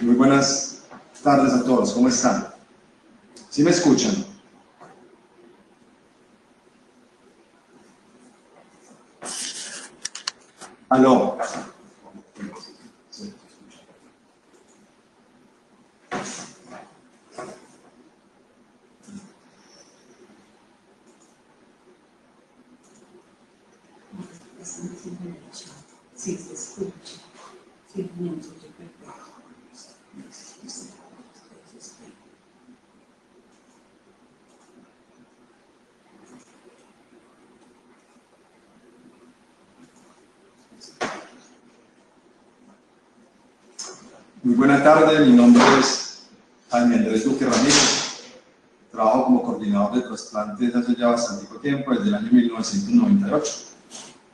Muy buenas tardes a todos, ¿cómo están? ¿Sí me escuchan? ¿Aló? Sí, se escucha. Sí, no, yo creo. Muy buena tarde, mi nombre es Jaime Andrés Duque Ramírez. Trabajo como coordinador de trasplantes hace ya bastante tiempo, desde el año 1998.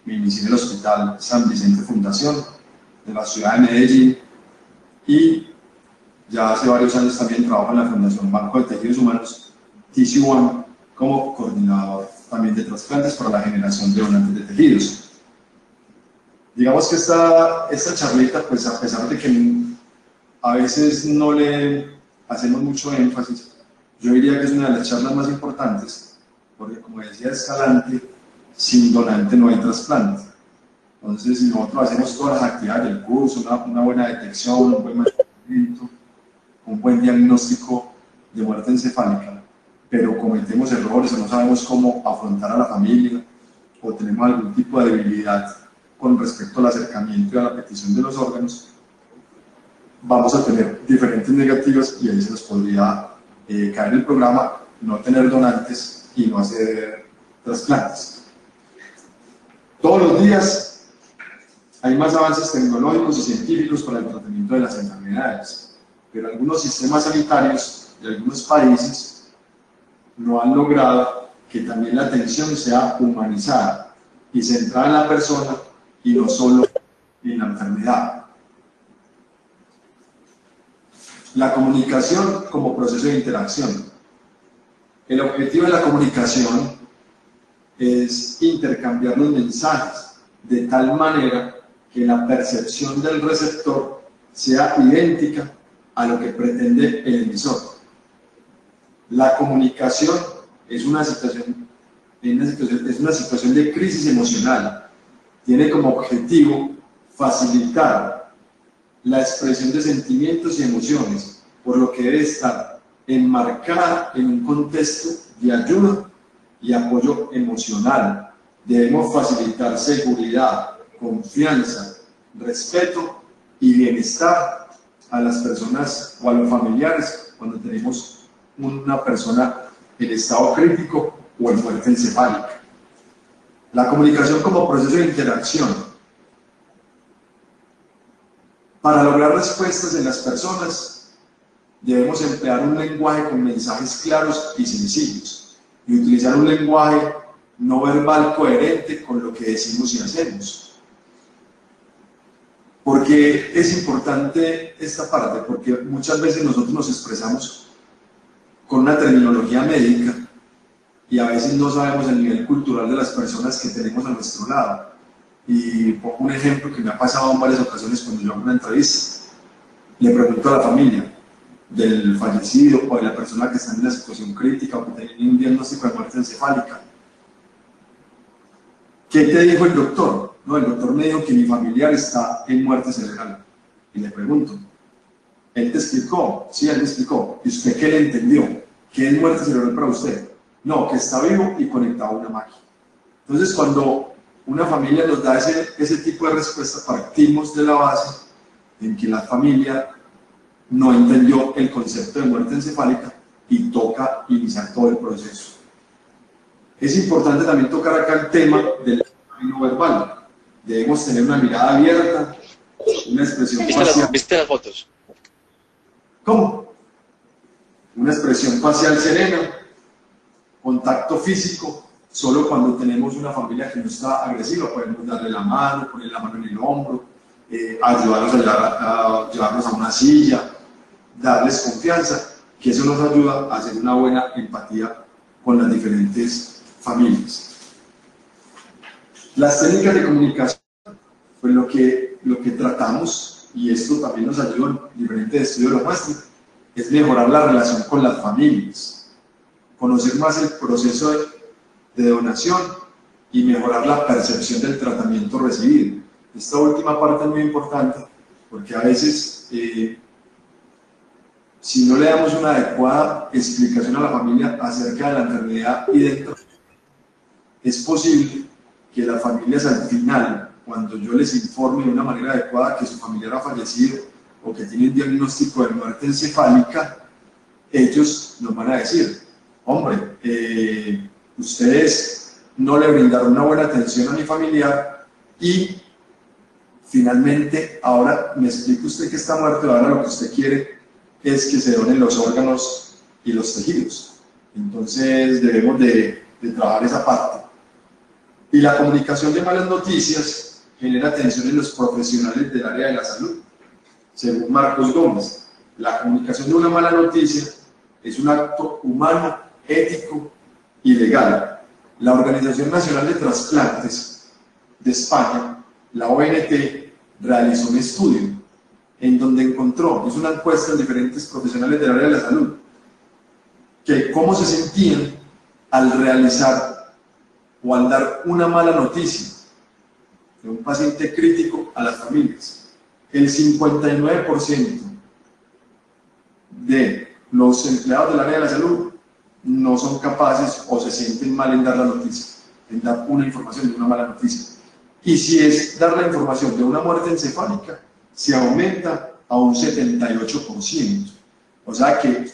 Me inicié en el Hospital San Vicente Fundación de la ciudad de Medellín y ya hace varios años también trabajo en la Fundación Banco de Tejidos Humanos, TC1, como coordinador también de trasplantes para la generación de donantes de tejidos. Digamos que esta charlita, pues a pesar de que a veces no le hacemos mucho énfasis, yo diría que es una de las charlas más importantes, porque como decía Escalante, sin donante no hay trasplante. Entonces, si nosotros hacemos todas las actividades del curso, una buena detección, un buen mantenimiento, un buen diagnóstico de muerte encefálica, pero cometemos errores o no sabemos cómo afrontar a la familia, o tenemos algún tipo de debilidad con respecto al acercamiento y a la petición de los órganos, vamos a tener diferentes negativas y ahí se nos podría caer el programa, no tener donantes y no hacer trasplantes. Todos los días hay más avances tecnológicos y científicos para el tratamiento de las enfermedades, pero algunos sistemas sanitarios de algunos países no han logrado que también la atención sea humanizada y centrada en la persona y no solo en la enfermedad. La comunicación como proceso de interacción. El objetivo de la comunicación es intercambiar los mensajes de tal manera que la percepción del receptor sea idéntica a lo que pretende el emisor. La comunicación es una situación de crisis emocional. Tiene como objetivo facilitar la expresión de sentimientos y emociones, por lo que debe estar enmarcada en un contexto de ayuda y apoyo emocional. Debemos facilitar seguridad, confianza, respeto y bienestar a las personas o a los familiares cuando tenemos una persona en estado crítico o en muerte encefálica. La comunicación como proceso de interacción. Para lograr respuestas en las personas, debemos emplear un lenguaje con mensajes claros y sencillos y utilizar un lenguaje no verbal coherente con lo que decimos y hacemos. ¿Por qué es importante esta parte? Porque muchas veces nosotros nos expresamos con una terminología médica y a veces no sabemos el nivel cultural de las personas que tenemos a nuestro lado. Y pongo un ejemplo que me ha pasado en varias ocasiones cuando yo hago una entrevista. Le pregunto a la familia del fallecido o de la persona que está en una situación crítica o que tiene un diagnóstico de muerte encefálica: ¿qué te dijo el doctor? No, el doctor me dijo que mi familiar está en muerte cerebral. Y le pregunto, ¿él te explicó? Sí, él me explicó. ¿Y usted qué le entendió? ¿Qué es muerte cerebral para usted? No, que está vivo y conectado a una máquina. Entonces, cuando una familia nos da ese tipo de respuesta, partimos de la base en que la familia no entendió el concepto de muerte encefálica y toca iniciar todo el proceso. Es importante también tocar acá el tema del lenguaje no verbal. Debemos tener una mirada abierta, una expresión facial. ¿Viste las fotos? ¿Cómo? una expresión facial serena, contacto físico, solo cuando tenemos una familia que no está agresiva, podemos darle la mano, poner la mano en el hombro, ayudarlos a llevarlos a una silla, darles confianza, que eso nos ayuda a hacer una buena empatía con las diferentes familias. Las técnicas de comunicación, pues lo que tratamos, y esto también nos ayuda en diferentes estudios lo muestran, es mejorar la relación con las familias, conocer más el proceso de donación y mejorar la percepción del tratamiento recibido. Esta última parte es muy importante porque a veces si no le damos una adecuada explicación a la familia acerca de la enfermedad y dentro, es posible que las familias al final, cuando yo les informe de una manera adecuada que su familiar ha fallecido o que tiene un diagnóstico de muerte encefálica, ellos nos van a decir, hombre, ustedes no le brindaron una buena atención a mi familiar y finalmente ahora me explica usted que está muerto y ahora lo que usted quiere es que se donen los órganos y los tejidos. Entonces debemos de trabajar esa parte. Y la comunicación de malas noticias genera tensión en los profesionales del área de la salud. Según Marcos Gómez, la comunicación de una mala noticia es un acto humano, ético y legal. La Organización Nacional de Trasplantes de España, la ONT, realizó un estudio en donde encontró, es una encuesta en diferentes profesionales del área de la salud, que cómo se sentían al realizar o al dar una mala noticia de un paciente crítico a las familias. El 59% de los empleados del área de la salud no son capaces o se sienten mal en dar la noticia, en dar una información de una mala noticia. Y si es dar la información de una muerte encefálica, se aumenta a un 78%. O sea que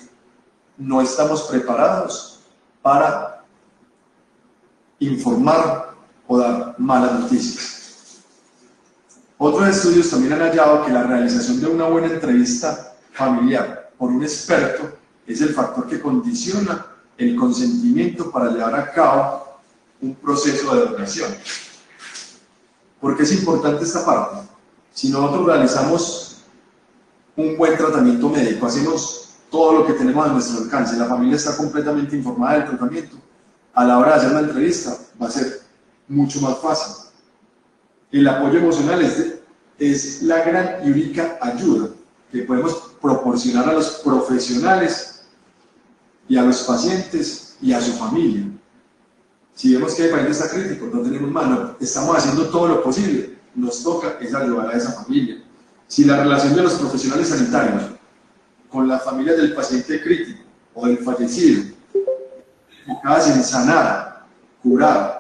no estamos preparados para informar o dar malas noticias. Otros estudios también han hallado que la realización de una buena entrevista familiar por un experto es el factor que condiciona el consentimiento para llevar a cabo un proceso de donación. ¿Por qué es importante esta parte? Si nosotros realizamos un buen tratamiento médico, hacemos todo lo que tenemos a nuestro alcance, la familia está completamente informada del tratamiento, a la hora de hacer la entrevista va a ser mucho más fácil. El apoyo emocional es la gran y única ayuda que podemos proporcionar a los profesionales y a los pacientes y a su familia. Si vemos que el paciente está crítico, no tenemos mano, estamos haciendo todo lo posible, nos toca es ayudar a esa familia. Si la relación de los profesionales sanitarios con las familias del paciente crítico o del fallecido, enfocadas en sanar, curar,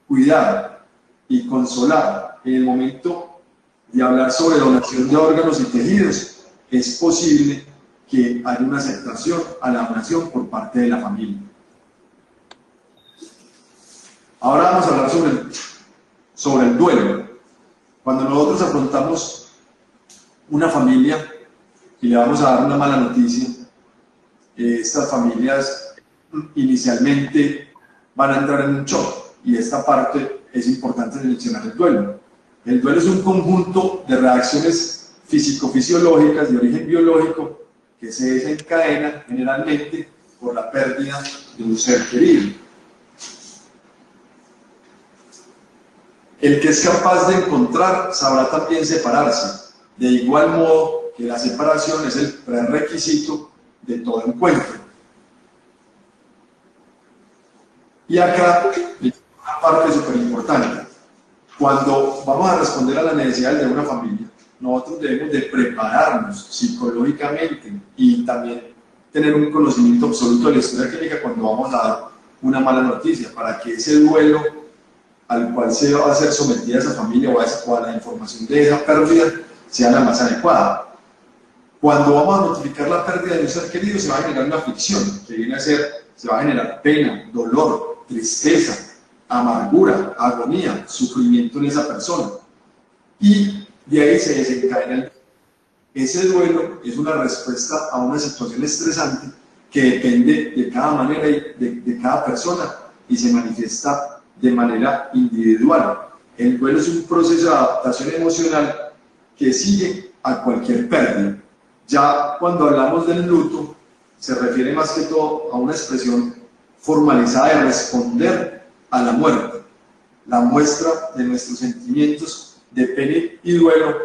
cuidar y consolar en el momento de hablar sobre donación de órganos y tejidos, es posible que haya una aceptación a la donación por parte de la familia. Ahora vamos a hablar sobre el duelo. Cuando nosotros afrontamos una familia y le vamos a dar una mala noticia, estas familias inicialmente van a entrar en un shock, y esta parte es importante mencionar el duelo. El duelo es un conjunto de reacciones físico-fisiológicas de origen biológico que se desencadenan generalmente por la pérdida de un ser querido. El que es capaz de encontrar sabrá también separarse, de igual modo que la separación es el prerequisito de todo encuentro. Y acá hay una parte súper importante. Cuando vamos a responder a las necesidades de una familia, nosotros debemos de prepararnos psicológicamente y también tener un conocimiento absoluto de la historia clínica cuando vamos a dar una mala noticia, para que ese duelo al cual se va a ser sometida esa familia o a la información de esa pérdida sea la más adecuada. Cuando vamos a notificar la pérdida de un ser querido, se va a generar una aflicción, que viene a ser, se va a generar pena, dolor, tristeza, amargura, agonía, sufrimiento en esa persona. Y de ahí se desencadena el duelo. Ese duelo es una respuesta a una situación estresante que depende de cada manera y de cada persona y se manifiesta de manera individual. El duelo es un proceso de adaptación emocional que sigue a cualquier pérdida. Ya cuando hablamos del luto, se refiere más que todo a una expresión formalizada de responder a la muerte, la muestra de nuestros sentimientos de pena y duelo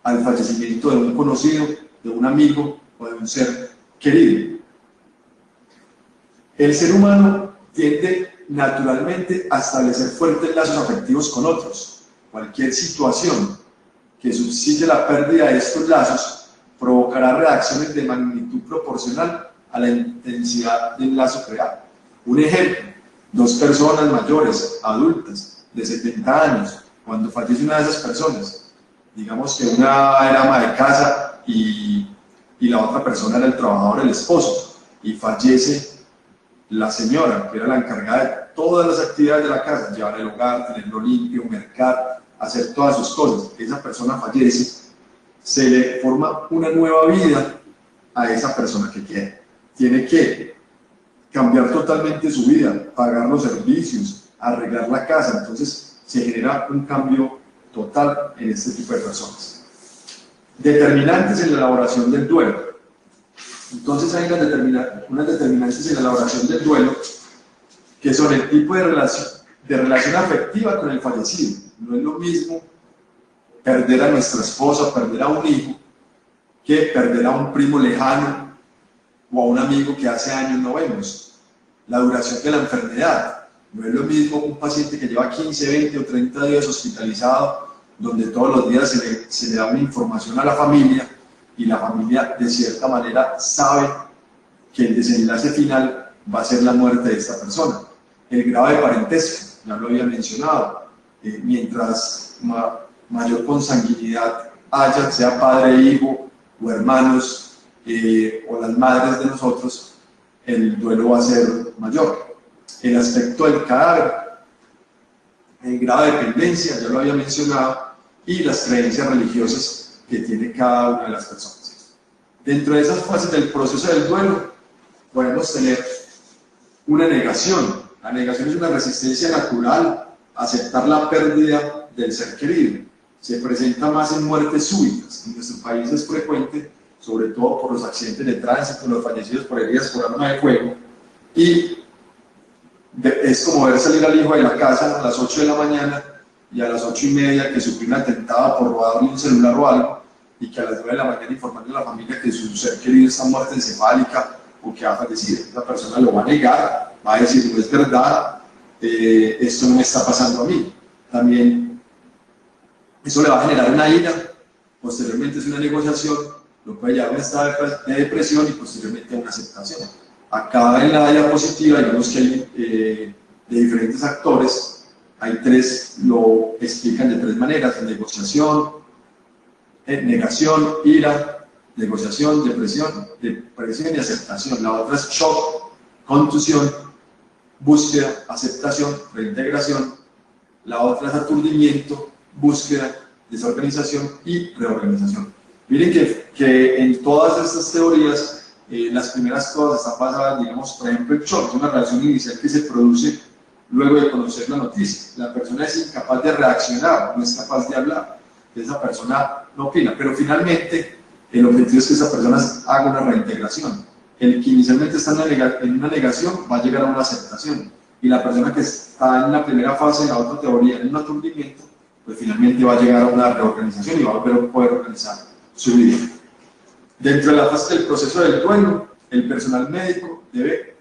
al fallecimiento de un conocido, de un amigo o de un ser querido. El ser humano tiende naturalmente a establecer fuertes lazos afectivos con otros. Cualquier situación que subsiste la pérdida de estos lazos provocará reacciones de magnitud proporcional a la intensidad del lazo creado. Un ejemplo, dos personas mayores, adultas, de 70 años, cuando fallece una de esas personas, digamos que una era ama de casa y la otra persona era el trabajador, el esposo, y fallece la señora, que era la encargada de todas las actividades de la casa, llevar el hogar, tenerlo limpio, mercar, hacer todas sus cosas. Esa persona fallece, se le forma una nueva vida a esa persona que queda. Tiene que cambiar totalmente su vida, pagar los servicios, arreglar la casa, entonces se genera un cambio total en este tipo de personas. Determinantes en la elaboración del duelo. Entonces hay unas determinantes en la elaboración del duelo que son el tipo de relación afectiva con el fallecido. No es lo mismo perder a nuestra esposa, perder a un hijo, que perder a un primo lejano o a un amigo que hace años no vemos. La duración de la enfermedad. No es lo mismo un paciente que lleva 15, 20 o 30 días hospitalizado, donde todos los días se le da una información a la familia y la familia de cierta manera sabe que el desenlace final va a ser la muerte de esta persona. El grado de parentesco, ya lo había mencionado, mientras mayor consanguinidad haya, sea padre, hijo o hermanos o las madres de nosotros, el duelo va a ser mayor. El aspecto del cadáver, el grado de dependencia, ya lo había mencionado, y las creencias religiosas que tiene cada una de las personas. Dentro de esas fases del proceso del duelo, podemos tener una negación. La negación es una resistencia natural a aceptar la pérdida del ser querido. Se presenta más en muertes súbitas. En nuestro país es frecuente, sobre todo por los accidentes de tránsito, los fallecidos por heridas por arma de fuego, y es como ver salir al hijo de la casa a las 8 de la mañana y a las 8:30 que sufrió un atentado por robarle un celular o algo, y que a las 9 de la mañana informarle a la familia que su ser querido está muerto encefálica o que ha fallecido. Esa persona lo va a negar, va a decir, no es verdad, esto no me está pasando a mí. También eso le va a generar una ira, posteriormente es una negociación, lo puede llevar a un estado de depresión y posteriormente a una aceptación. Acá en la diapositiva vemos que hay de diferentes actores, hay tres, lo explican de tres maneras: negociación, negación, ira, negociación, depresión y aceptación. La otra es shock, contusión, búsqueda, aceptación, reintegración. La otra es aturdimiento, búsqueda, desorganización y reorganización. Miren que en todas estas teorías las primeras cosas están basadas, digamos, por ejemplo, el shock, una reacción inicial que se produce luego de conocer la noticia. La persona es incapaz de reaccionar, no es capaz de hablar, esa persona no opina, pero finalmente el objetivo es que esa persona haga una reintegración. El que inicialmente está en una negación va a llegar a una aceptación, y la persona que está en la primera fase de la otra teoría, en un aturdimiento, pues finalmente va a llegar a una reorganización y va a poder organizar su vida. Dentro de la fase del proceso del duelo, el personal médico debe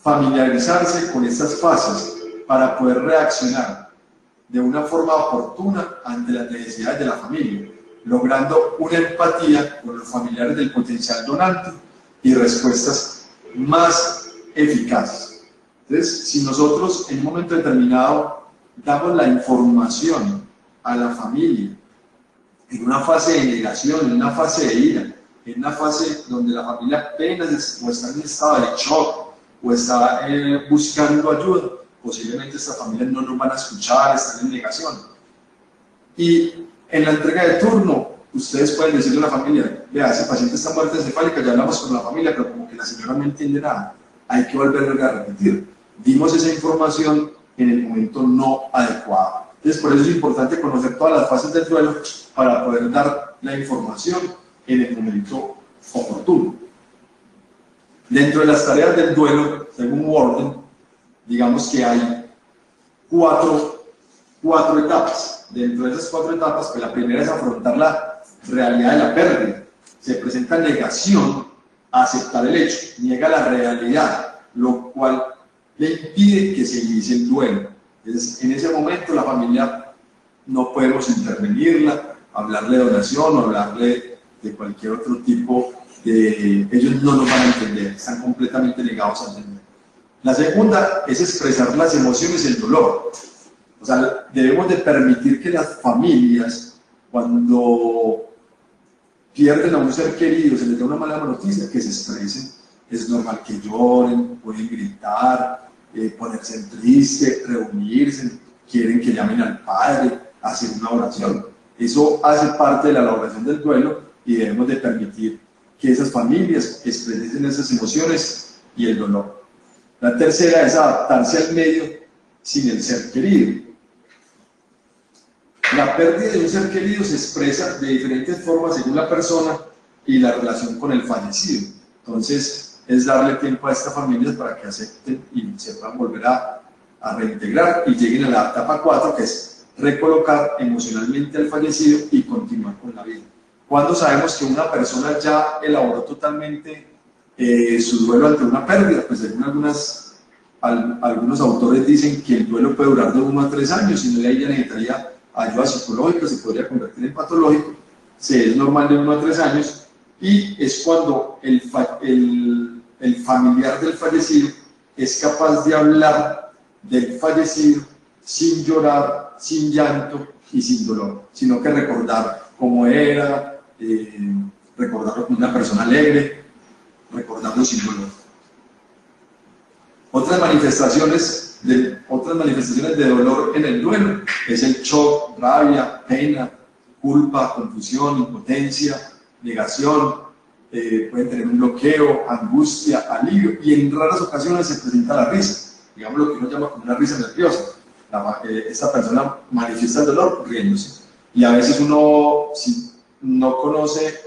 familiarizarse con estas fases para poder reaccionar de una forma oportuna ante las necesidades de la familia, logrando una empatía con los familiares del potencial donante y respuestas más eficaces. Entonces, si nosotros en un momento determinado damos la información a la familia en una fase de negación, en una fase de ira, en una fase donde la familia apenas o está en estado de shock o está buscando ayuda, posiblemente estas familias no nos van a escuchar, están en negación. Y en la entrega de turno, ustedes pueden decirle a la familia, vea, ese paciente está muerto encefálica, ya hablamos con la familia, pero como que la señora no entiende nada, hay que volverlo a repetir. Dimos esa información en el momento no adecuado. Entonces, por eso es importante conocer todas las fases del duelo para poder dar la información en el momento oportuno. Dentro de las tareas del duelo, según Worden, digamos que hay cuatro etapas. Dentro de esas 4 etapas, pues la primera es afrontar la realidad de la pérdida. Se presenta negación a aceptar el hecho, niega la realidad, lo cual le impide que se inicie el duelo. Entonces, en ese momento la familia no podemos intervenirla, hablarle de donación o hablarle de cualquier otro tipo de... Ellos no nos van a entender, están completamente negados a entender. La segunda es expresar las emociones y el dolor. O sea, debemos de permitir que las familias, cuando pierden a un ser querido, se les da una mala noticia, que se expresen. Es normal que lloren, pueden gritar, ponerse triste, reunirse, quieren que llamen al padre, hacer una oración. Eso hace parte de la elaboración del duelo y debemos de permitir que esas familias expresen esas emociones y el dolor. La tercera es adaptarse al medio sin el ser querido. La pérdida de un ser querido se expresa de diferentes formas según la persona y la relación con el fallecido. Entonces, es darle tiempo a estas familias para que acepten y sepan volver a reintegrar y lleguen a la etapa 4, que es recolocar emocionalmente al fallecido y continuar con la vida. Cuando sabemos que una persona ya elaboró totalmente su duelo ante una pérdida, pues según algunos autores dicen que el duelo puede durar de 1 a 3 años, si no ya necesitaría ayuda psicológica, se podría convertir en patológico, es normal de 1 a 3 años, y es cuando el familiar del fallecido es capaz de hablar del fallecido sin llorar, sin llanto y sin dolor, sino que recordar cómo era, recordarlo como una persona alegre, recordarlo sin dolor. Otras manifestaciones de dolor en el duelo es el shock, rabia, pena, culpa, confusión, impotencia, negación, pueden tener un bloqueo, angustia, alivio, y en raras ocasiones se presenta la risa, digamos lo que uno llama como una risa nerviosa. Esta persona manifiesta el dolor riéndose, y a veces uno, si no conoce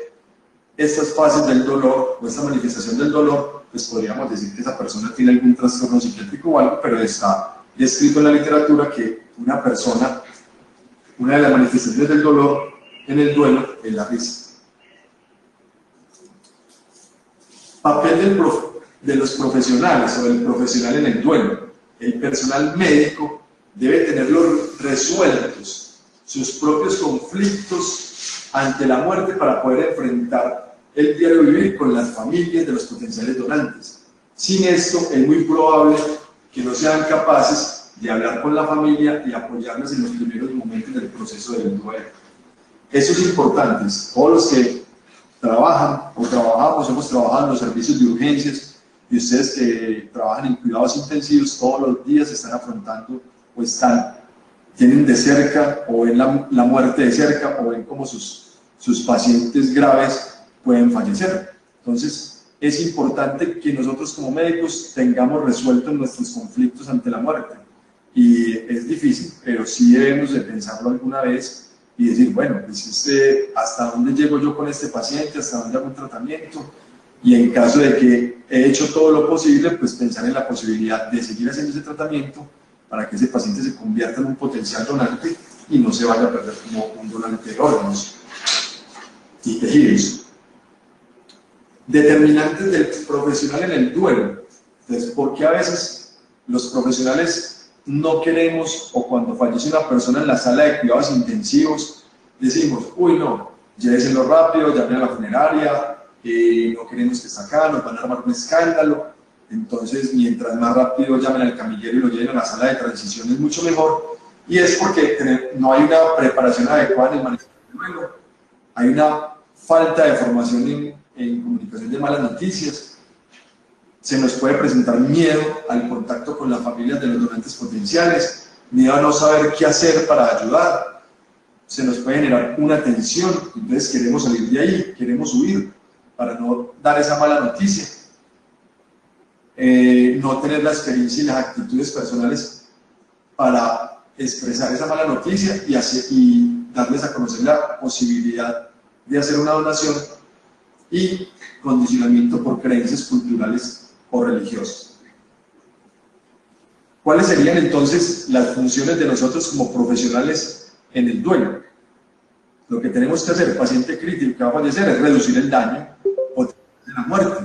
estas fases del dolor o esta manifestación del dolor, pues podríamos decir que esa persona tiene algún trastorno psiquiátrico o algo, pero está descrito en la literatura que una de las manifestaciones del dolor en el duelo es la risa. Papel de los profesionales o del profesional en el duelo. El personal médico debe tenerlos resueltos, sus propios conflictos ante la muerte para poder enfrentar el diario vivir con las familias de los potenciales donantes. Sin esto es muy probable que no sean capaces de hablar con la familia y apoyarles en los primeros momentos del proceso del duelo. Eso es importante. Todos los que trabajan o trabajamos, hemos trabajado en los servicios de urgencias, y ustedes que trabajan en cuidados intensivos todos los días están afrontando o tienen de cerca o ven la muerte de cerca o ven cómo sus pacientes graves pueden fallecer. Entonces es importante que nosotros como médicos tengamos resueltos nuestros conflictos ante la muerte, y es difícil, pero sí debemos de pensarlo alguna vez y decir, bueno, pues hasta dónde llego yo con este paciente, hasta dónde hago un tratamiento, y en caso de que he hecho todo lo posible, pues pensar en la posibilidad de seguir haciendo ese tratamiento para que ese paciente se convierta en un potencial donante y no se vaya a perder como un donante de órganos y tejidos. Determinantes del profesional en el duelo. Entonces, ¿por qué a veces los profesionales no queremos, o cuando fallece una persona en la sala de cuidados intensivos, decimos, uy no, lléveselo rápido, llamen a la funeraria, no queremos que esté acá, nos van a armar un escándalo? Entonces, mientras más rápido llamen al camillero y lo lleven a la sala de transición es mucho mejor, y es porque no hay una preparación adecuada en el manejo del duelo, hay una falta de formación en comunicación de malas noticias, se nos puede presentar miedo al contacto con las familias de los donantes potenciales, miedo a no saber qué hacer para ayudar, se nos puede generar una tensión, entonces queremos salir de ahí, queremos huir para no dar esa mala noticia, no tener la experiencia y las actitudes personales para expresar esa mala noticia y darles a conocer la posibilidad de hacer una donación, y condicionamiento por creencias culturales o religiosas. ¿Cuáles serían entonces las funciones de nosotros como profesionales en el duelo? Lo que tenemos que hacer, el paciente crítico que va a fallecer, es reducir el daño o la muerte,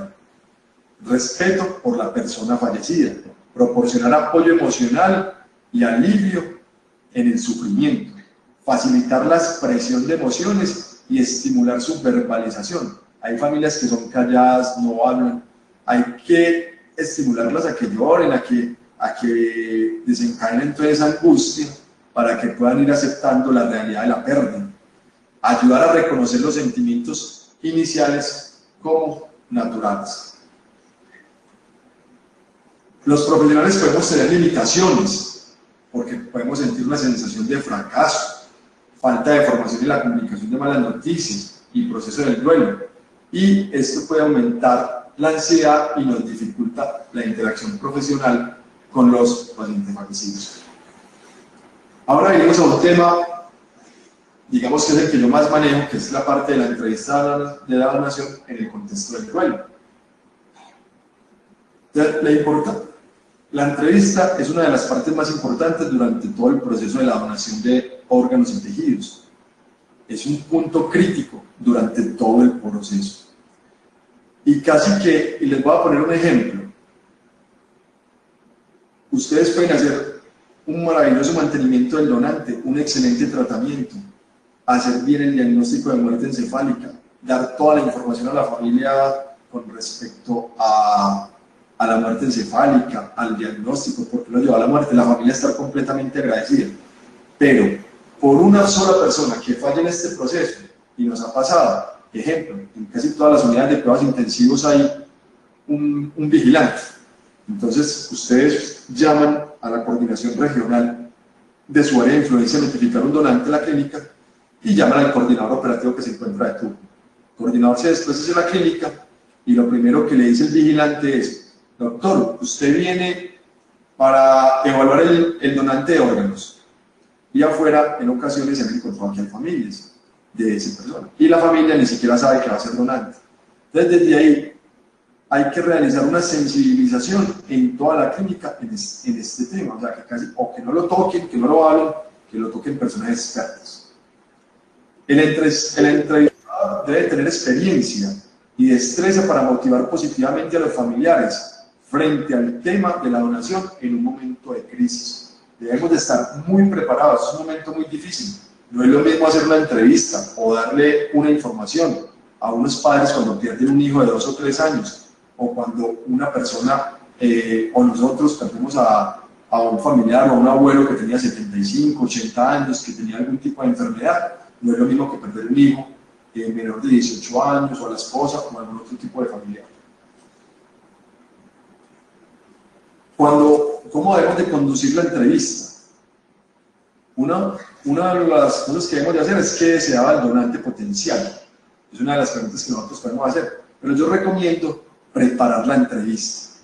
respeto por la persona fallecida, proporcionar apoyo emocional y alivio en el sufrimiento, facilitar la expresión de emociones y estimular su verbalización. Hay familias que son calladas, no hablan, hay que estimularlas a que lloren, a que desencadenen toda esa angustia para que puedan ir aceptando la realidad de la pérdida. Ayudar a reconocer los sentimientos iniciales como naturales. Los profesionales podemos tener limitaciones, porque podemos sentir una sensación de fracaso, falta de formación en la comunicación de malas noticias y proceso del duelo, y esto puede aumentar la ansiedad y nos dificulta la interacción profesional con los pacientes fallecidos. Ahora venimos a un tema, digamos que es el que yo más manejo, que es la parte de la entrevista de la donación en el contexto del duelo. La entrevista es una de las partes más importantes durante todo el proceso de la donación de órganos y tejidos. Es un punto crítico durante todo el proceso. Y casi que, y les voy a poner un ejemplo, ustedes pueden hacer un maravilloso mantenimiento del donante, un excelente tratamiento, hacer bien el diagnóstico de muerte encefálica, dar toda la información a la familia con respecto a la muerte encefálica, al diagnóstico, porque lo llevó a la muerte, la familia está completamente agradecida. Pero por una sola persona que falle en este proceso, y nos ha pasado, ejemplo, en casi todas las unidades de cuidados intensivos hay un vigilante. Entonces ustedes llaman a la coordinación regional de su área de influencia a notificar un donante de la clínica y llaman al coordinador operativo que se encuentra de turno. El coordinador se desplaza hacia la clínica y lo primero que le dice el vigilante es: doctor, usted viene para evaluar el donante de órganos. Y afuera, en ocasiones, se han encontrado aquí familias de esa persona. Y la familia ni siquiera sabe que va a ser donante. Entonces, desde ahí, hay que realizar una sensibilización en toda la clínica en este tema. O sea, que casi, o que no lo toquen, que no lo hablen, que lo toquen personas expertas. El entrevistador debe tener experiencia y destreza para motivar positivamente a los familiares frente al tema de la donación en un momento de crisis. Debemos de estar muy preparados, es un momento muy difícil. No es lo mismo hacer una entrevista o darle una información a unos padres cuando pierden un hijo de 2 o 3 años, o cuando una persona o nosotros perdemos a un familiar o a un abuelo que tenía 75, 80 años, que tenía algún tipo de enfermedad. No es lo mismo que perder un hijo menor de 18 años, o a la esposa, o a algún otro tipo de familiar. ¿Cómo debemos de conducir la entrevista? Una de las cosas que debemos de hacer es que se haga el donante potencial. Es una de las preguntas que nosotros podemos hacer. Pero yo recomiendo preparar la entrevista.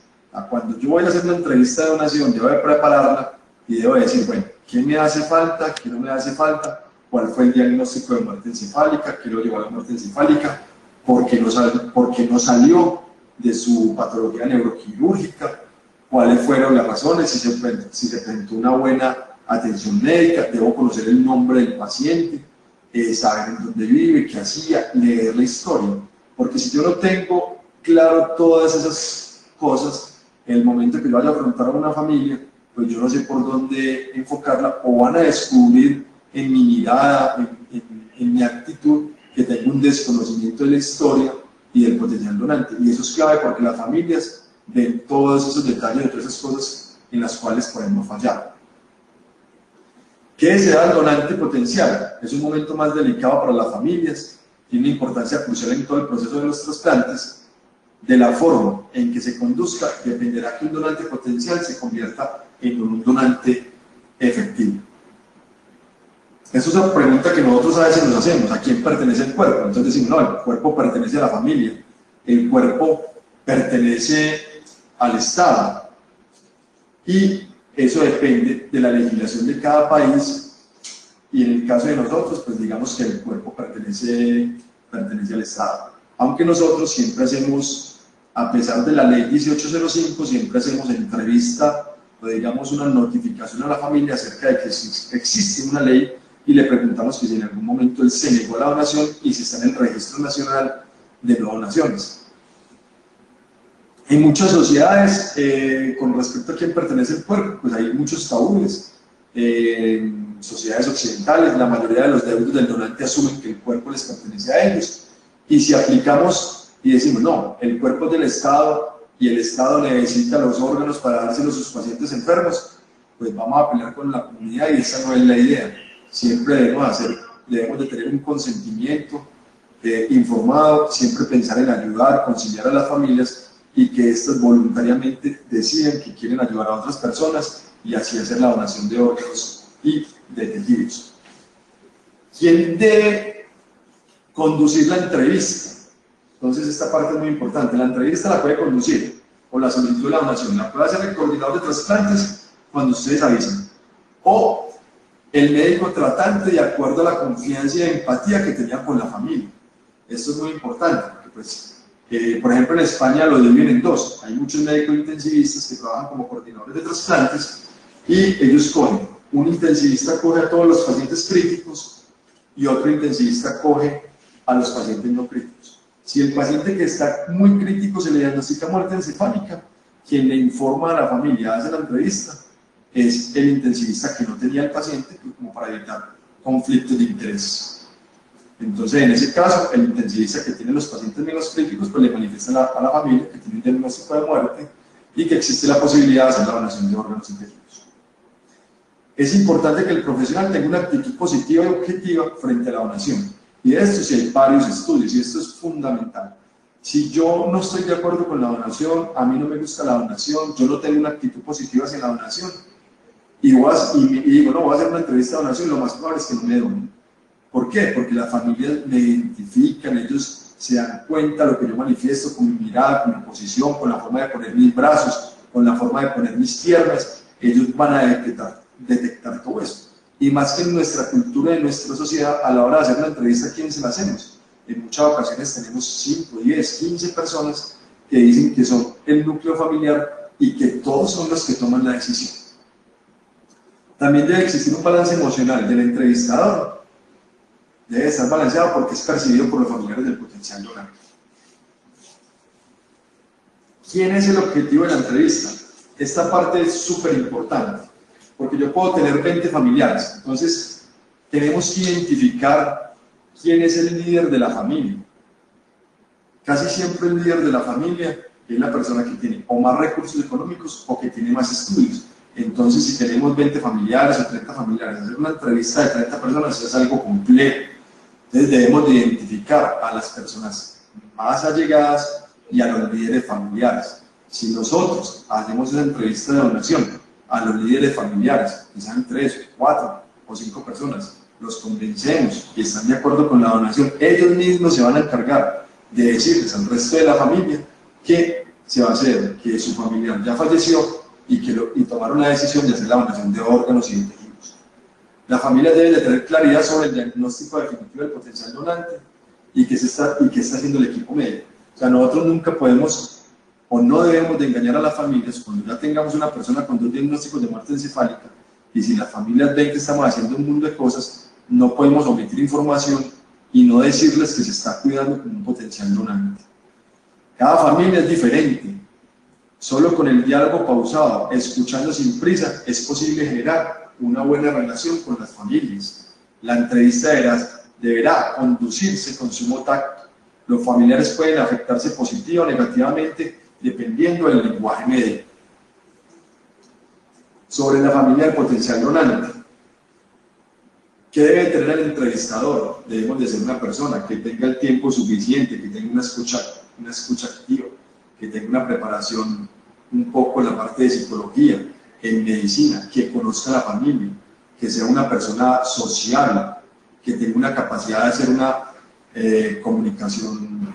Cuando yo voy a hacer una entrevista de donación, debo de prepararla y debo de decir, bueno, ¿qué me hace falta? ¿Qué no me hace falta? ¿Cuál fue el diagnóstico de muerte encefálica? ¿Qué lo llevó a la muerte encefálica? ¿Por qué no salió de su patología neuroquirúrgica? ¿Cuáles fueron las razones? Si se presentó una buena atención médica, debo conocer el nombre del paciente, saber en dónde vive, qué hacía, leer la historia. Porque si yo no tengo claro todas esas cosas, en el momento que yo vaya a afrontar a una familia, pues yo no sé por dónde enfocarla, o van a descubrir en mi mirada, en mi actitud, que tengo un desconocimiento de la historia y del potencial donante. Y eso es clave porque las familias ven todos esos detalles, de todas esas cosas en las cuales podemos fallar. ¿Qué se da al donante potencial? Es un momento más delicado para las familias, tiene una importancia crucial en todo el proceso de los trasplantes. De la forma en que se conduzca, dependerá que un donante potencial se convierta en un donante efectivo. Esa es una pregunta que nosotros a veces nos hacemos: ¿a quién pertenece el cuerpo? Entonces decimos, no, el cuerpo pertenece a la familia, el cuerpo pertenece al Estado, y eso depende de la legislación de cada país, y en el caso de nosotros, pues digamos que el cuerpo pertenece al Estado, aunque nosotros siempre hacemos, a pesar de la ley 1805, siempre hacemos entrevista o digamos una notificación a la familia acerca de que existe una ley, y le preguntamos que si en algún momento él se negó a la donación y si está en el registro nacional de no donaciones. En muchas sociedades, con respecto a quién pertenece el cuerpo, pues hay muchos tabúes. En sociedades occidentales, la mayoría de los deudos del donante asumen que el cuerpo les pertenece a ellos, y si aplicamos y decimos, no, el cuerpo es del Estado y el Estado necesita los órganos para dárselos a sus pacientes enfermos, pues vamos a pelear con la comunidad, y esa no es la idea. Siempre debemos de tener un consentimiento informado, siempre pensar en ayudar, conciliar a las familias, y que éstas voluntariamente deciden que quieren ayudar a otras personas, y así hacer la donación de órganos y de tejidos. ¿Quién debe conducir la entrevista? Entonces esta parte es muy importante. La entrevista la puede conducir, o la solicitud de la donación, la puede hacer el coordinador de trasplantes cuando ustedes avisen, o el médico tratante, de acuerdo a la confianza y empatía que tenía con la familia. Esto es muy importante, porque pues, por ejemplo, en España lo dividen en dos. Hay muchos médicos intensivistas que trabajan como coordinadores de trasplantes, y ellos cogen, un intensivista coge a todos los pacientes críticos y otro intensivista coge a los pacientes no críticos. Si el paciente que está muy crítico se le diagnostica muerte encefálica, quien le informa a la familia, hace la entrevista, es el intensivista que no tenía el paciente, como para evitar conflictos de intereses. Entonces, en ese caso, el intensivista que tiene los pacientes menos críticos, pues le manifiesta a la familia que tiene un diagnóstico de muerte y que existe la posibilidad de hacer la donación de órganos y tejidos. Es importante que el profesional tenga una actitud positiva y objetiva frente a la donación. Y de esto sí hay varios estudios, y esto es fundamental. Si yo no estoy de acuerdo con la donación, a mí no me gusta la donación, yo no tengo una actitud positiva hacia la donación, y digo, no, voy a hacer una entrevista de donación, lo más probable es que no me donen. ¿Por qué? Porque las familias me identifican, ellos se dan cuenta de lo que yo manifiesto con mi mirada, con mi posición, con la forma de poner mis brazos, con la forma de poner mis piernas. Ellos van a detectar todo eso. Y más que en nuestra cultura, en nuestra sociedad, a la hora de hacer una entrevista, ¿a quién se la hacemos? En muchas ocasiones tenemos 5, 10, 15 personas que dicen que son el núcleo familiar y que todos son los que toman la decisión. También debe existir un balance emocional del entrevistador. Debe estar balanceado porque es percibido por los familiares del potencial donante. ¿Quién es el objetivo de la entrevista? Esta parte es súper importante, porque yo puedo tener 20 familiares, entonces tenemos que identificar quién es el líder de la familia. Casi siempre el líder de la familia es la persona que tiene o más recursos económicos o que tiene más estudios. Entonces, si tenemos 20 familiares o 30 familiares, hacer una entrevista de 30 personas es algo complejo. Entonces debemos de identificar a las personas más allegadas y a los líderes familiares. Si nosotros hacemos esa entrevista de donación a los líderes familiares, que sean 3, 4 o 5 personas, los convencemos y están de acuerdo con la donación, ellos mismos se van a encargar de decirles al resto de la familia que se va a hacer, que su familiar ya falleció y tomar una decisión de hacer la donación de órganos y de tejidos. La familia debe de tener claridad sobre el diagnóstico definitivo del potencial donante y qué está haciendo el equipo médico. O sea, nosotros nunca podemos o no debemos de engañar a las familias cuando ya tengamos una persona con 2 diagnósticos de muerte encefálica, y si las familias ven que estamos haciendo un mundo de cosas, no podemos omitir información y no decirles que se está cuidando como un potencial donante. Cada familia es diferente. Solo con el diálogo pausado, escuchando sin prisa, es posible generar una buena relación con las familias. La entrevista deberá conducirse con sumo tacto. Los familiares pueden afectarse positiva o negativamente dependiendo del lenguaje médico. Sobre la familia del potencial donante. ¿Qué debe tener el entrevistador? Debemos de ser una persona que tenga el tiempo suficiente, que tenga una escucha activa, que tenga una preparación un poco en la parte de psicología, en medicina, que conozca a la familia, que sea una persona sociable, que tenga una capacidad de hacer una comunicación,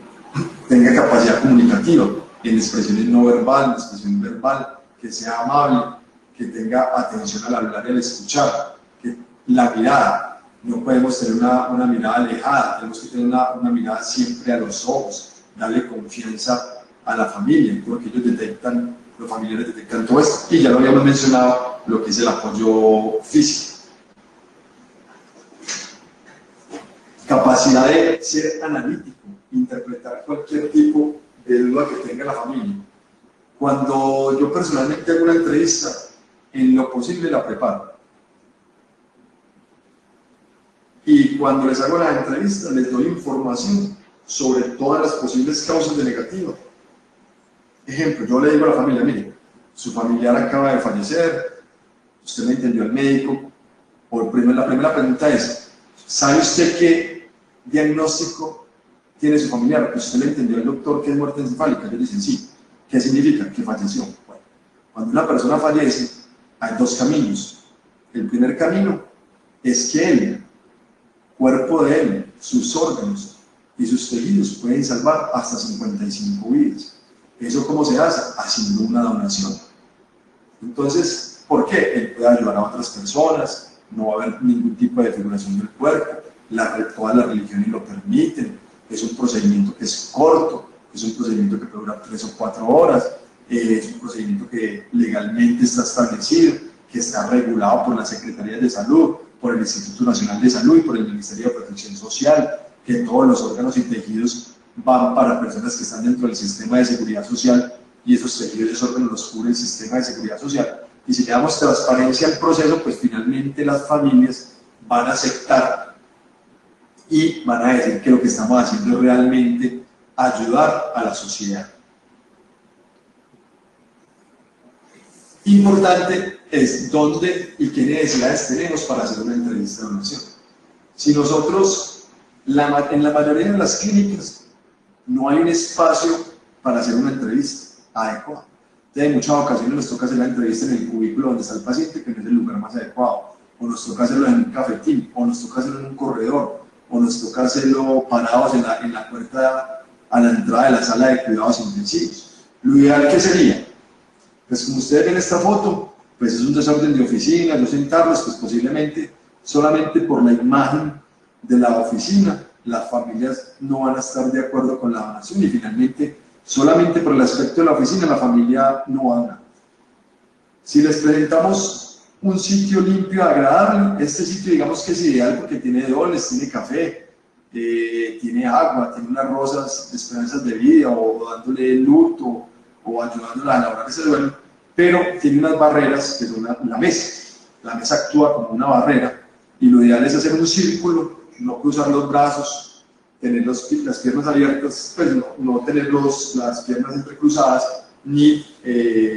tenga capacidad comunicativa en expresiones no verbales, en expresión verbal, que sea amable, que tenga atención al hablar y al escuchar, que la mirada, no podemos tener una mirada alejada, tenemos que tener una mirada siempre a los ojos, darle confianza a la familia, porque ellos detectan, los familiares detectan todo esto, y ya lo habíamos mencionado, lo que es el apoyo físico. Capacidad de ser analítico, interpretar cualquier tipo de duda que tenga la familia. Cuando yo personalmente hago una entrevista, en lo posible la preparo. Y cuando les hago la entrevista, les doy información sobre todas las posibles causas de negativa. Ejemplo, yo le digo a la familia, mire, su familiar acaba de fallecer, usted le entendió al médico, o la primera pregunta es, ¿sabe usted qué diagnóstico tiene su familiar? Pues usted le entendió al doctor que es muerte encefálica. Ellos dicen sí. ¿Qué significa? Que falleció. Bueno, cuando una persona fallece, hay dos caminos. El primer camino es que el cuerpo de él, sus órganos y sus tejidos pueden salvar hasta 55 vidas. ¿Eso cómo se hace? Haciendo una donación. Entonces, ¿por qué? Él puede ayudar a otras personas, no va a haber ningún tipo de figuración del cuerpo, todas las religiones lo permiten, es un procedimiento que es corto, es un procedimiento que puede durar 3 o 4 horas, es un procedimiento que legalmente está establecido, que está regulado por las Secretarías de Salud, por el Instituto Nacional de Salud y por el Ministerio de Protección Social, que todos los órganos y tejidos van para personas que están dentro del sistema de seguridad social y esos tejidos y esos órganos los cubre el sistema de seguridad social. Y si le damos transparencia al proceso, pues finalmente las familias van a aceptar y van a decir que lo que estamos haciendo es realmente ayudar a la sociedad. Importante es dónde y qué necesidades tenemos para hacer una entrevista de donación. Si nosotros, en la mayoría de las clínicas, no hay un espacio para hacer una entrevista adecuada. En muchas ocasiones nos toca hacer la entrevista en el cubículo donde está el paciente, que no es el lugar más adecuado, o nos toca hacerlo en un cafetín, o nos toca hacerlo en un corredor, o nos toca hacerlo parados en la puerta a la entrada de la sala de cuidados intensivos. Lo ideal, ¿qué sería? Pues como ustedes ven esta foto, pues es un desorden de oficina, yo sentarlos, pues posiblemente solamente por la imagen de la oficina, las familias no van a estar de acuerdo con la donación y finalmente, solamente por el aspecto de la oficina, la familia no va a donar. Si les presentamos un sitio limpio, agradable, este sitio digamos que es ideal porque tiene dones, tiene café, tiene agua, tiene unas rosas de esperanzas de vida o dándole luto o ayudándola a elaborar ese duelo, pero tiene unas barreras que son la mesa. La mesa actúa como una barrera y lo ideal es hacer un círculo, no cruzar los brazos, tener las piernas abiertas, pues no tener las piernas entrecruzadas ni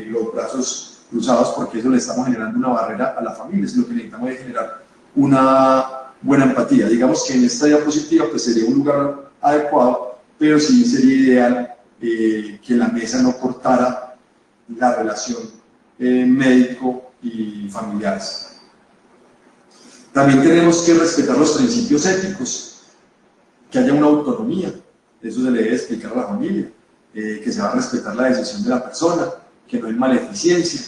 los brazos cruzados, porque eso le estamos generando una barrera a la familia. Es lo que necesitamos, es generar una buena empatía. Digamos que en esta diapositiva pues sería un lugar adecuado, pero sí sería ideal que la mesa no cortara la relación médico y familiares. También tenemos que respetar los principios éticos, que haya una autonomía, eso se le debe explicar a la familia, que se va a respetar la decisión de la persona, que no hay maleficencia,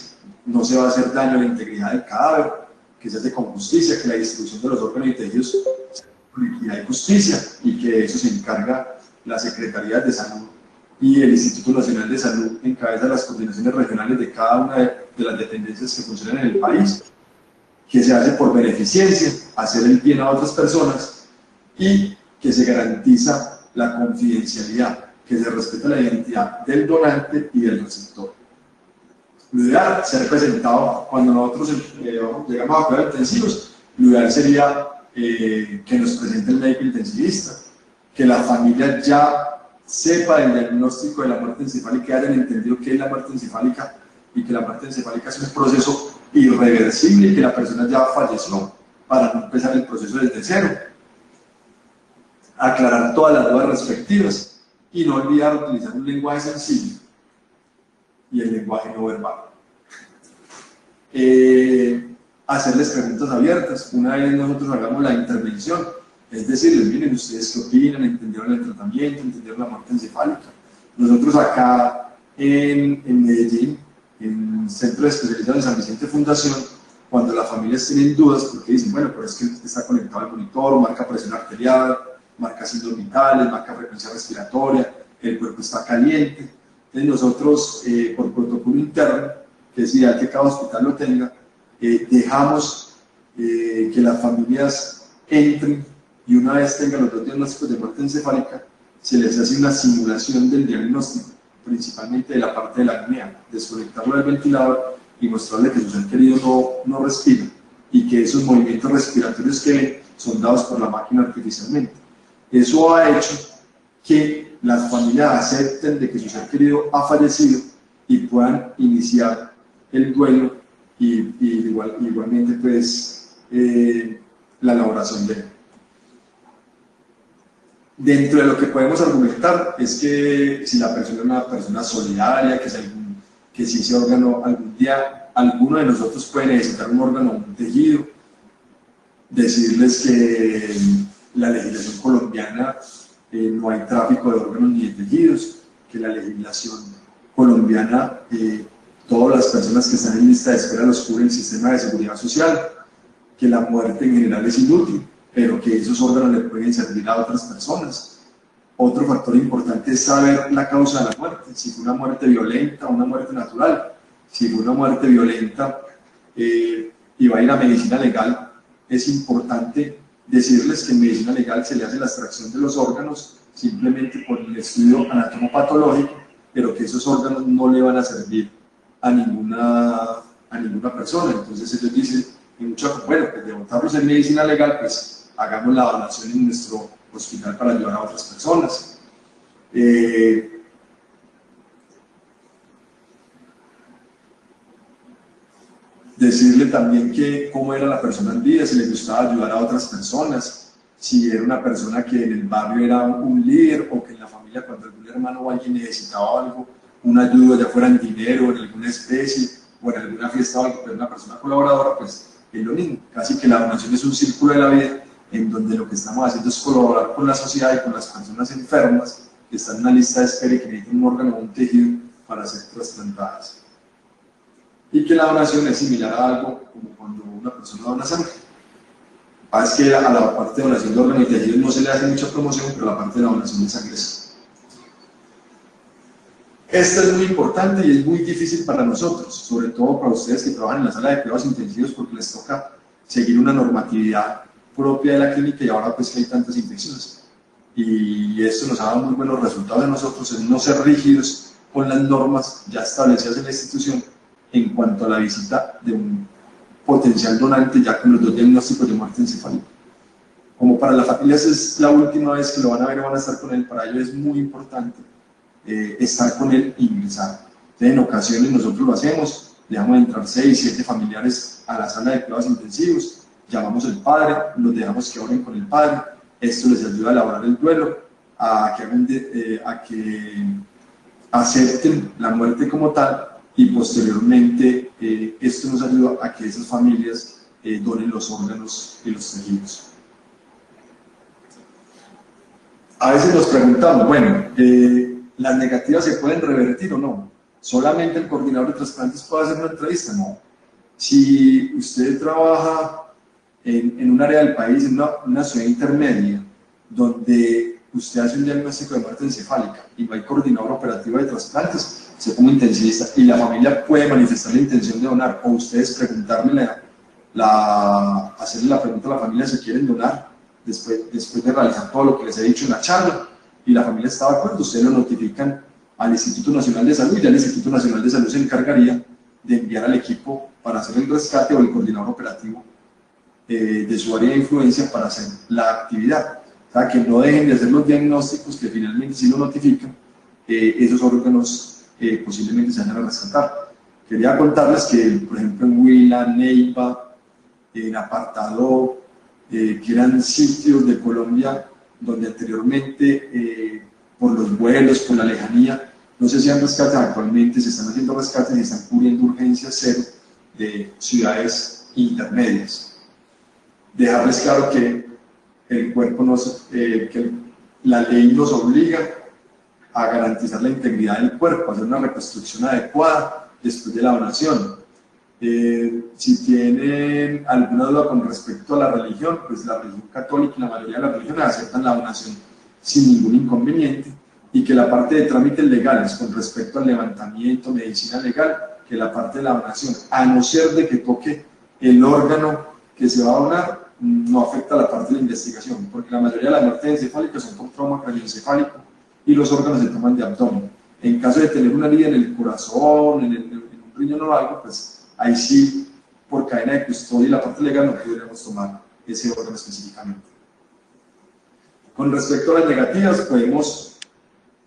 no se va a hacer daño a la integridad del cadáver, que se hace con justicia, que la distribución de los órganos y tejidos sea con equidad y justicia, y que de eso se encarga la Secretaría de Salud y el Instituto Nacional de Salud encabeza las coordinaciones regionales de cada una de las dependencias que funcionan en el país, que se hace por beneficencia, hacer el bien a otras personas y que se garantiza la confidencialidad, que se respeta la identidad del donante y del receptor. Lo ideal, ser presentado cuando nosotros llegamos a cuidados intensivos, lo ideal sería que nos presente el médico intensivista, que la familia ya sepa el diagnóstico de la muerte encefálica, que hayan entendido qué es la muerte encefálica y que la muerte encefálica es un proceso irreversible y que la persona ya falleció para no empezar el proceso desde cero. Aclarar todas las dudas respectivas y no olvidar utilizar un lenguaje sencillo y el lenguaje no verbal. hacerles preguntas abiertas. Una vez nosotros hagamos la intervención, es decirles, miren, ¿ustedes qué opinan? ¿Entendieron el tratamiento? ¿Entendieron la muerte encefálica? Nosotros acá en Medellín, en Centro Especializado en San Vicente Fundación, cuando las familias tienen dudas, porque dicen, bueno, pero es que está conectado al monitor, marca presión arterial, marca signos vitales, marca frecuencia respiratoria, el cuerpo está caliente. Entonces nosotros, por protocolo interno, que es ideal que cada hospital lo tenga, dejamos que las familias entren y una vez tengan los dos diagnósticos de muerte encefálica, se les hace una simulación del diagnóstico, principalmente de la parte de la apnea, desconectarlo del ventilador y mostrarle que su ser querido no respira y que esos movimientos respiratorios que ven son dados por la máquina artificialmente. Eso ha hecho que las familias acepten de que su ser querido ha fallecido y puedan iniciar el duelo y igualmente pues la elaboración de él. Dentro de lo que podemos argumentar es que si la persona es una persona solidaria, que si ese órgano algún día alguno de nosotros puede necesitar un órgano o un tejido, decirles que la legislación colombiana no hay tráfico de órganos ni de tejidos, que la legislación colombiana todas las personas que están en lista de espera los cubre el sistema de seguridad social, que la muerte en general es inútil, pero que esos órganos le pueden servir a otras personas. Otro factor importante es saber la causa de la muerte, si fue una muerte violenta o una muerte natural. Si fue una muerte violenta y va a ir a medicina legal, es importante decirles que en medicina legal se le hace la extracción de los órganos simplemente por el estudio anatomopatológico, pero que esos órganos no le van a servir a ninguna persona. Entonces ellos dicen, bueno, pues de botarlos en medicina legal, pues hagamos la donación en nuestro hospital para ayudar a otras personas. Decirle también que cómo era la persona en vida, si le gustaba ayudar a otras personas, si era una persona que en el barrio era un líder o que en la familia cuando algún hermano o alguien necesitaba algo, una ayuda, ya fuera en dinero, en alguna especie o en alguna fiesta o algo, pero una persona colaboradora, pues es lo mismo. Casi que la donación es un círculo de la vida en donde lo que estamos haciendo es colaborar con la sociedad y con las personas enfermas que están en una lista de espera y que necesitan un órgano o un tejido para ser trasplantadas. Y que la donación es similar a algo como cuando una persona dona sangre. Es que a la parte de donación de órganos y tejidos no se le hace mucha promoción, pero la parte de la donación de sangre sí. Esta es muy importante y es muy difícil para nosotros, sobre todo para ustedes que trabajan en la sala de cuidados intensivos, porque les toca seguir una normatividad propia de la clínica y ahora pues que hay tantas infecciones. Y esto nos ha dado muy buenos resultados a nosotros en no ser rígidos con las normas ya establecidas en la institución en cuanto a la visita de un potencial donante ya con los dos diagnósticos de muerte encefálica. Como para las familias es la última vez que lo van a ver o van a estar con él, para ellos es muy importante estar con él e ingresar. Entonces, en ocasiones nosotros lo hacemos, dejamos entrar 6, 7 familiares a la sala de cuidados intensivos, llamamos al padre, los dejamos que oren con el padre, esto les ayuda a elaborar el duelo, a que acepten la muerte como tal y posteriormente esto nos ayuda a que esas familias donen los órganos y los tejidos. A veces nos preguntamos, bueno, ¿las negativas se pueden revertir o no? ¿Solamente el coordinador de trasplantes puede hacer una entrevista? No. Si usted trabaja en un área del país, en una ciudad intermedia, donde usted hace un diagnóstico de muerte encefálica y no hay coordinador operativo de trasplantes, se como intensivista y la familia puede manifestar la intención de donar, o ustedes preguntarle hacerle la pregunta a la familia si quieren donar después de realizar todo lo que les he dicho en la charla y la familia está de acuerdo, ustedes lo notifican al Instituto Nacional de Salud y el Instituto Nacional de Salud se encargaría de enviar al equipo para hacer el rescate o el coordinador operativo de su área de influencia para hacer la actividad. O sea, que no dejen de hacer los diagnósticos que finalmente si lo notifican, esos órganos posiblemente se van a rescatar. Quería contarles que, por ejemplo, en Huila, Neiva, en Apartado, que eran sitios de Colombia donde anteriormente, por los vuelos, por la lejanía, no se hacían rescates, actualmente se están haciendo rescates y están cubriendo urgencias cero de ciudades intermedias. Dejarles claro que el cuerpo que la ley nos obliga a garantizar la integridad del cuerpo, a hacer una reconstrucción adecuada después de la donación. Si tienen alguna duda con respecto a la religión, pues la religión católica y la mayoría de las religiones aceptan la donación sin ningún inconveniente, y que la parte de trámites legales con respecto al levantamiento, medicina legal, que la parte de la donación, a no ser de que toque el órgano que se va a donar, no afecta a la parte de la investigación, porque la mayoría de las muertes encefálicas son por trauma craneoencefálico y los órganos se toman de abdomen. En caso de tener una herida en el corazón, en un riñón o algo, pues ahí sí, por cadena de custodia y la parte legal no podríamos tomar ese órgano específicamente. Con respecto a las negativas, podemos,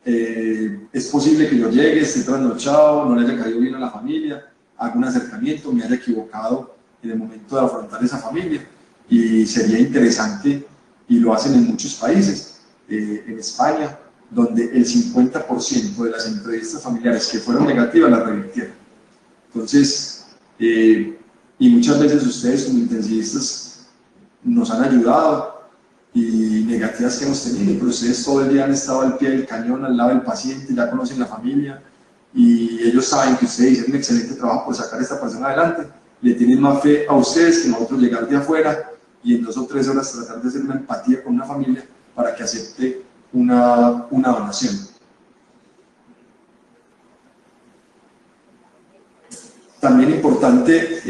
es posible que yo llegue, esté trasnochado, no le haya caído bien a la familia, haga un acercamiento, me haya equivocado en el momento de afrontar esa familia, y sería interesante, y lo hacen en muchos países, en España, donde el 50% de las entrevistas familiares que fueron negativas las revirtieron. Entonces, y muchas veces ustedes como intensivistas nos han ayudado, y negativas que hemos tenido, pero ustedes todo el día han estado al pie del cañón, al lado del paciente, ya conocen la familia, y ellos saben que ustedes hicieron un excelente trabajo por sacar a esta persona adelante, le tienen más fe a ustedes que nosotros llegar de afuera y en 2 o 3 horas tratar de hacer una empatía con una familia para que acepte una donación. También importante,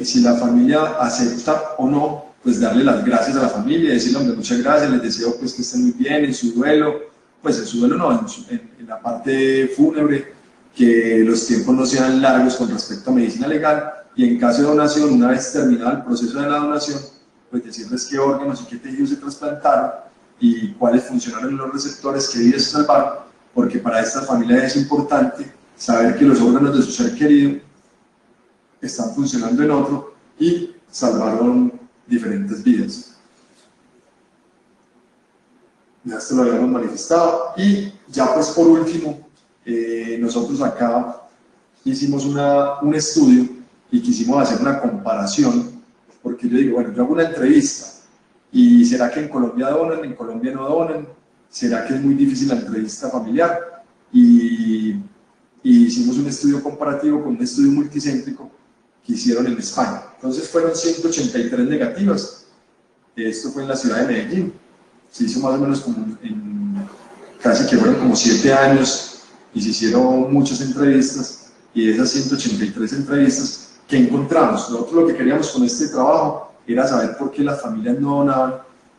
si la familia acepta o no, pues darle las gracias a la familia, decirle, hombre, muchas gracias, les deseo pues que estén muy bien en su duelo, pues en su duelo no, en la parte fúnebre, que los tiempos no sean largos con respecto a medicina legal, y en caso de donación, una vez terminado el proceso de la donación, pues decirles qué órganos y qué tejidos se trasplantaron, y cuáles funcionaron en los receptores, qué vidas se salvaron, porque para estas familias es importante saber que los órganos de su ser querido están funcionando en otro y salvaron diferentes vidas. Ya esto lo habíamos manifestado. Y ya pues por último, nosotros acá hicimos un estudio y quisimos hacer una comparación, porque yo digo, bueno, yo hago una entrevista y ¿será que en Colombia donan, en Colombia no donan? ¿Será que es muy difícil la entrevista familiar? Y hicimos un estudio comparativo con un estudio multicéntrico que hicieron en España. Entonces fueron 183 negativas. Esto fue en la ciudad de Medellín. Se hizo más o menos como casi que fueron como 7 años y se hicieron muchas entrevistas, y de esas 183 entrevistas que encontramos, nosotros lo que queríamos con este trabajo era saber por qué las familias no donaban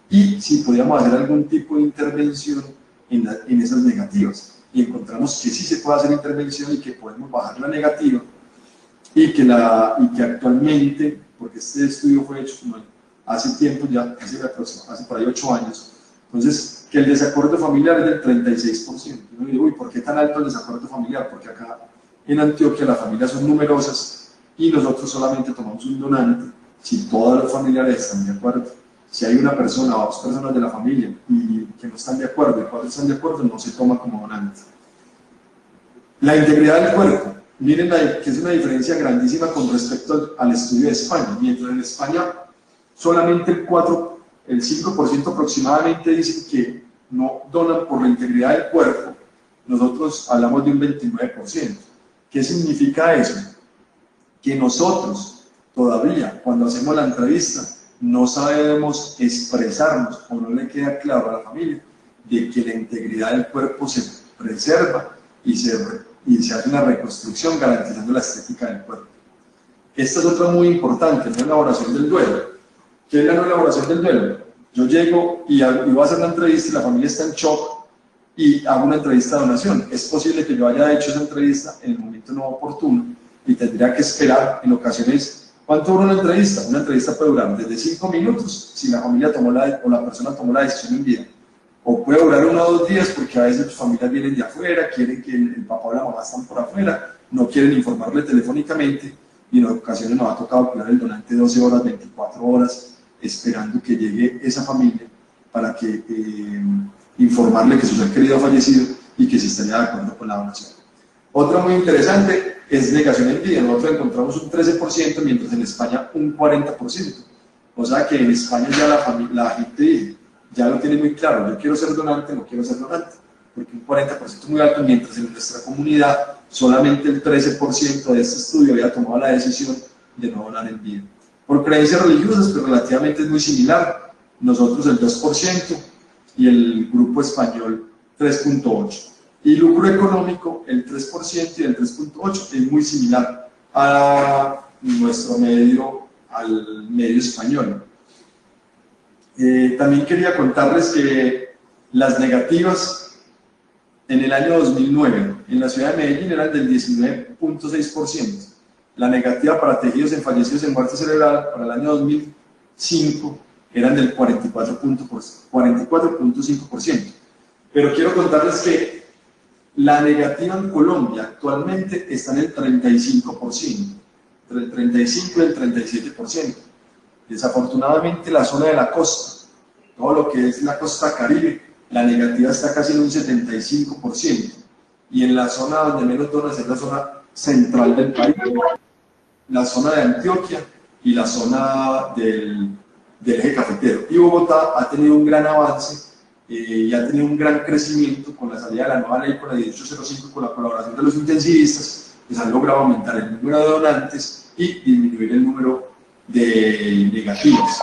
y si podíamos hacer algún tipo de intervención en esas negativas. Y encontramos que sí se puede hacer intervención y que podemos bajar la negativa, y que actualmente, porque este estudio fue hecho como hace tiempo ya, hace por ahí 8 años, entonces que el desacuerdo familiar es del 36%. Yo me digo, uy, ¿por qué tan alto el desacuerdo familiar? Porque acá en Antioquia las familias son numerosas y nosotros solamente tomamos un donante si todos los familiares están de acuerdo. Si hay una persona o 2 personas de la familia y que no están de acuerdo y 4 están de acuerdo, no se toma como donante. La integridad del cuerpo. Miren que es una diferencia grandísima con respecto al estudio de España. Mientras en España solamente el 5% aproximadamente dicen que no donan por la integridad del cuerpo, nosotros hablamos de un 29%. ¿Qué significa eso? Que nosotros todavía, cuando hacemos la entrevista, no sabemos expresarnos o no le queda claro a la familia de que la integridad del cuerpo se preserva y se hace una reconstrucción garantizando la estética del cuerpo. Esta es otra muy importante, no elaboración del duelo. ¿Qué es la no elaboración del duelo? Yo llego y voy a hacer una entrevista y la familia está en shock y hago una entrevista de donación. Es posible que yo haya hecho esa entrevista en el momento no oportuno y tendría que esperar en ocasiones. ¿Cuánto dura una entrevista? Una entrevista puede durar desde 5 minutos si la familia o la persona tomó la decisión en vida. O puede durar 1 o 2 días porque a veces sus familias vienen de afuera, quieren que el papá o la mamá están por afuera, no quieren informarle telefónicamente y en ocasiones nos ha tocado cuidar el donante 12 horas, 24 horas, esperando que llegue esa familia para que informarle que su ser querido ha fallecido y que se estaría de acuerdo con la donación. Otra muy interesante, es negación de envidia. Nosotros encontramos un 13%, mientras en España un 40%. O sea que en España ya la gente ya lo tiene muy claro, yo quiero ser donante, no quiero ser donante, porque un 40% es muy alto, mientras en nuestra comunidad solamente el 13% de este estudio había tomado la decisión de no donar en vida. Por creencias religiosas, pero relativamente es muy similar, nosotros el 2% y el grupo español 3.8%. Y lucro económico el 3% y el 3.8% es muy similar a nuestro medio, al medio español. También quería contarles que las negativas en el año 2009 en la ciudad de Medellín eran del 19.6%. La negativa para tejidos en fallecidos en muerte cerebral para el año 2005 eran del 44.5%. Pero quiero contarles que la negativa en Colombia actualmente está en el 35%, entre el 35 y el 37%. Desafortunadamente la zona de la costa, todo lo que es la costa caribe, la negativa está casi en un 75%. Y en la zona donde menos donas es la zona central del país, la zona de Antioquia y la zona del eje cafetero. Y Bogotá ha tenido un gran avance y ha tenido un gran crecimiento con la salida de la nueva ley, con la 1805, con la colaboración de los intensivistas, pues han logrado aumentar el número de donantes y disminuir el número de negativos.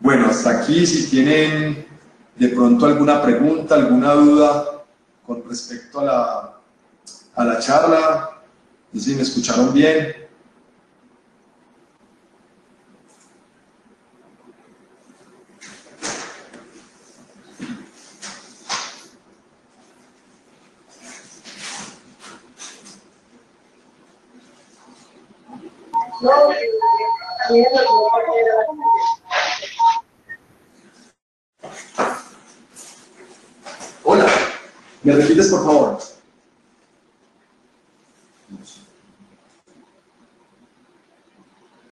Bueno, hasta aquí, si tienen de pronto alguna pregunta, alguna duda con respecto a la charla, no sé si me escucharon bien. Hola, ¿me repites por favor?